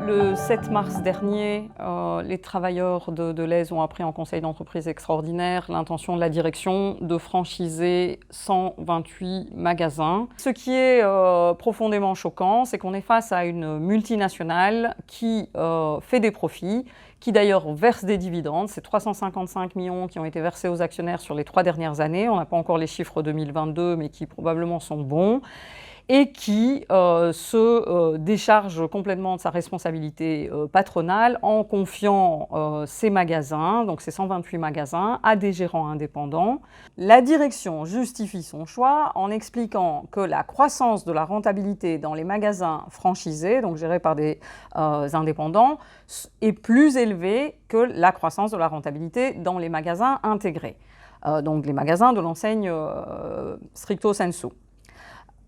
Le 7 mars dernier, les travailleurs de Deleuze ont appris en conseil d'entreprise extraordinaire l'intention de la direction de franchiser 128 magasins. Ce qui est profondément choquant, c'est qu'on est face à une multinationale qui fait des profits, qui d'ailleurs verse des dividendes. C'est 355 millions qui ont été versés aux actionnaires sur les 3 dernières années. On n'a pas encore les chiffres 2022, mais qui probablement sont bons. Et qui se décharge complètement de sa responsabilité patronale en confiant ces magasins, donc ces 128 magasins, à des gérants indépendants. La direction justifie son choix en expliquant que la croissance de la rentabilité dans les magasins franchisés, donc gérés par des indépendants, est plus élevée que la croissance de la rentabilité dans les magasins intégrés, donc les magasins de l'enseigne stricto sensu.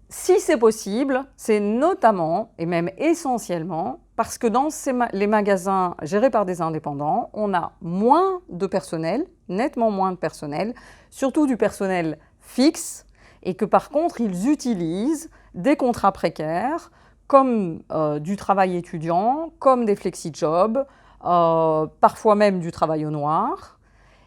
Si c'est possible, c'est notamment, et même essentiellement, parce que dans les magasins gérés par des indépendants, on a moins de personnel, nettement moins de personnel, surtout du personnel fixe, et que par contre, ils utilisent des contrats précaires, comme du travail étudiant, comme des flexi-jobs, parfois même du travail au noir.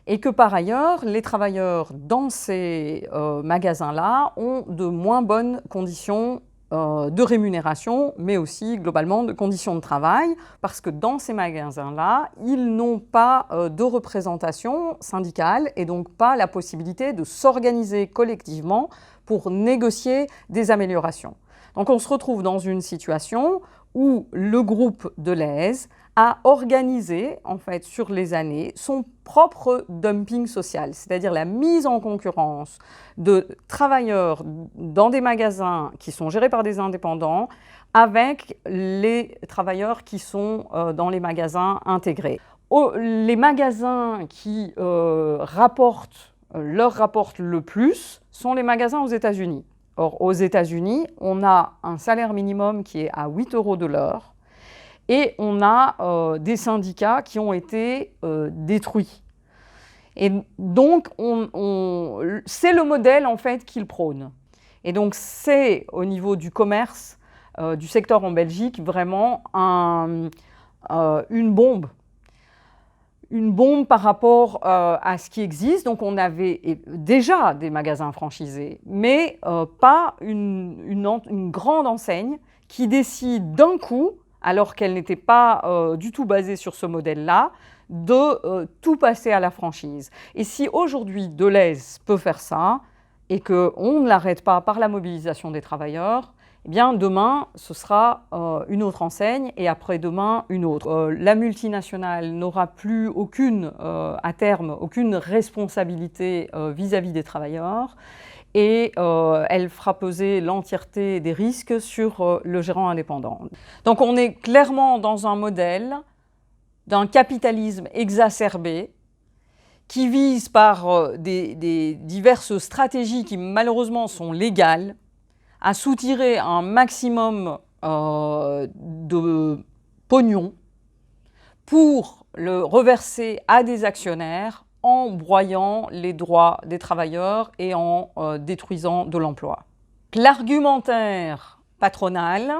Et que par ailleurs, les travailleurs dans ces magasins-là ont de moins bonnes conditions de rémunération, mais aussi globalement de conditions de travail, parce que dans ces magasins-là, ils n'ont pas de représentation syndicale et donc pas la possibilité de s'organiser collectivement pour négocier des améliorations. Donc on se retrouve dans une situation où le groupe Deleuze a organisé, en fait, sur les années, son propre dumping social, c'est-à-dire la mise en concurrence de travailleurs dans des magasins qui sont gérés par des indépendants avec les travailleurs qui sont dans les magasins intégrés. Les magasins qui leur rapportent le plus sont les magasins aux États-Unis. Or, aux États-Unis, on a un salaire minimum qui est à 8 € de l'heure et on a des syndicats qui ont été détruits. Et donc, c'est le modèle en fait qu'ils prônent. Et donc, c'est au niveau du commerce, du secteur en Belgique, vraiment une bombe. Une bombe par rapport à ce qui existe. Donc on avait déjà des magasins franchisés, mais pas une grande enseigne qui décide d'un coup, alors qu'elle n'était pas du tout basée sur ce modèle-là, de tout passer à la franchise. Et si aujourd'hui Deleuze peut faire ça, et qu'on ne l'arrête pas par la mobilisation des travailleurs, eh bien demain, ce sera une autre enseigne et après-demain, une autre. La multinationale n'aura plus à terme, aucune responsabilité vis-à-vis des travailleurs et elle fera peser l'entièreté des risques sur le gérant indépendant. Donc on est clairement dans un modèle d'un capitalisme exacerbé qui vise par des diverses stratégies qui malheureusement sont légales, à soutirer un maximum de pognon pour le reverser à des actionnaires en broyant les droits des travailleurs et en détruisant de l'emploi. L'argumentaire patronal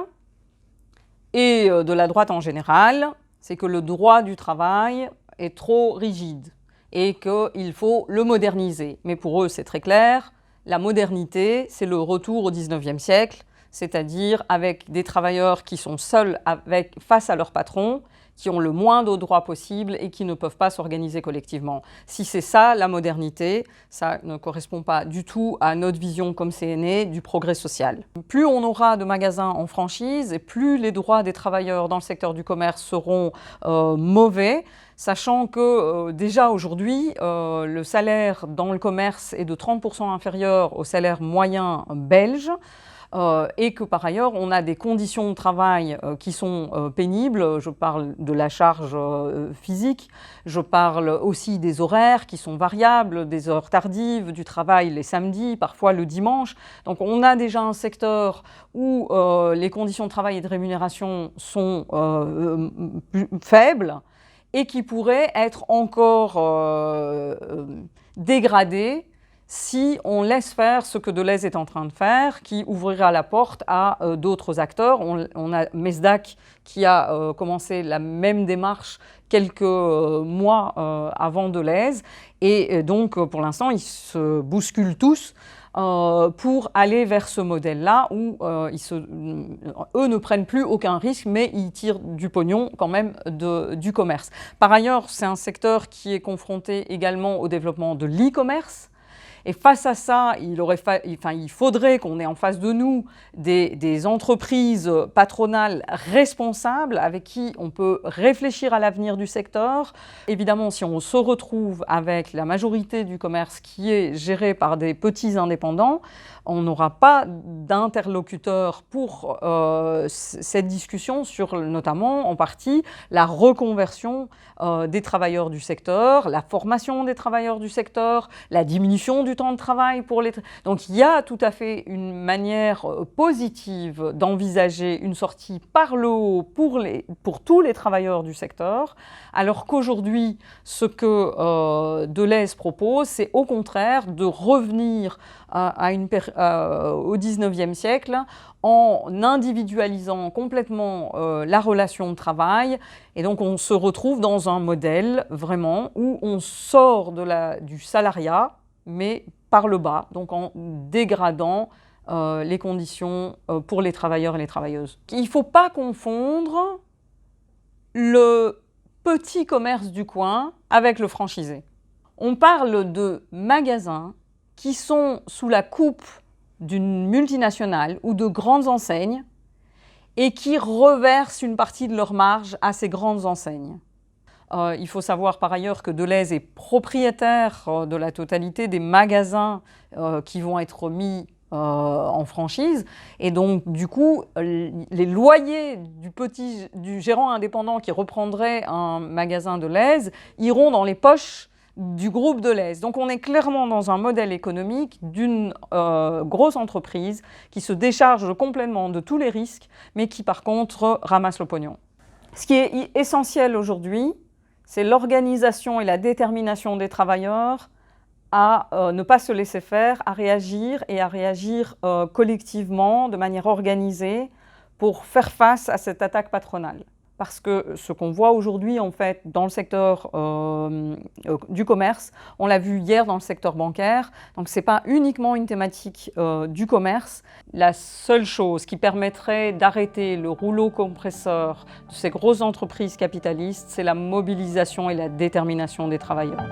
et de la droite en général, c'est que le droit du travail est trop rigide et qu'il faut le moderniser. Mais pour eux, c'est très clair. La modernité, c'est le retour au XIXe siècle, c'est-à-dire avec des travailleurs qui sont seuls face à leur patron, qui ont le moins de droits possible et qui ne peuvent pas s'organiser collectivement. Si c'est ça, la modernité, ça ne correspond pas du tout à notre vision comme CNE du progrès social. Plus on aura de magasins en franchise et plus les droits des travailleurs dans le secteur du commerce seront mauvais, sachant que déjà aujourd'hui, le salaire dans le commerce est de 30% inférieur au salaire moyen belge. Et que par ailleurs, on a des conditions de travail qui sont pénibles. Je parle de la charge physique, je parle aussi des horaires qui sont variables, des heures tardives, du travail les samedis, parfois le dimanche. Donc on a déjà un secteur où les conditions de travail et de rémunération sont plus faibles et qui pourraient être encore dégradées si on laisse faire ce que Deleuze est en train de faire, qui ouvrira la porte à d'autres acteurs. On a Mesdac qui a commencé la même démarche quelques mois avant Deleuze, et donc pour l'instant ils se bousculent tous pour aller vers ce modèle-là où eux ne prennent plus aucun risque, mais ils tirent du pognon quand même du commerce. Par ailleurs, c'est un secteur qui est confronté également au développement de l'e-commerce. Et face à ça, il faudrait qu'on ait en face de nous des entreprises patronales responsables avec qui on peut réfléchir à l'avenir du secteur. Évidemment, si on se retrouve avec la majorité du commerce qui est géré par des petits indépendants, on n'aura pas d'interlocuteur pour cette discussion sur notamment en partie la reconversion des travailleurs du secteur, la formation des travailleurs du secteur, la diminution du temps de travail pour les... Donc il y a tout à fait une manière positive d'envisager une sortie par le haut pour tous les travailleurs du secteur, alors qu'aujourd'hui, ce que Deleuze propose, c'est au contraire de revenir au XIXe siècle en individualisant complètement la relation de travail. Et donc on se retrouve dans un modèle vraiment où on sort du salariat, mais par le bas, donc en dégradant les conditions pour les travailleurs et les travailleuses. Il ne faut pas confondre le petit commerce du coin avec le franchisé. On parle de magasins qui sont sous la coupe d'une multinationale ou de grandes enseignes et qui reversent une partie de leur marge à ces grandes enseignes. Il faut savoir par ailleurs que Deleuze est propriétaire de la totalité des magasins qui vont être mis en franchise, et donc du coup les loyers du gérant indépendant qui reprendrait un magasin Deleuze iront dans les poches du groupe Deleuze. Donc on est clairement dans un modèle économique d'une grosse entreprise qui se décharge complètement de tous les risques, mais qui par contre ramasse le pognon. Ce qui est essentiel aujourd'hui, c'est l'organisation et la détermination des travailleurs à ne pas se laisser faire, à réagir et à réagir collectivement, de manière organisée, pour faire face à cette attaque patronale. Parce que ce qu'on voit aujourd'hui, en fait, dans le secteur du commerce, on l'a vu hier dans le secteur bancaire, donc ce n'est pas uniquement une thématique du commerce. La seule chose qui permettrait d'arrêter le rouleau compresseur de ces grosses entreprises capitalistes, c'est la mobilisation et la détermination des travailleurs.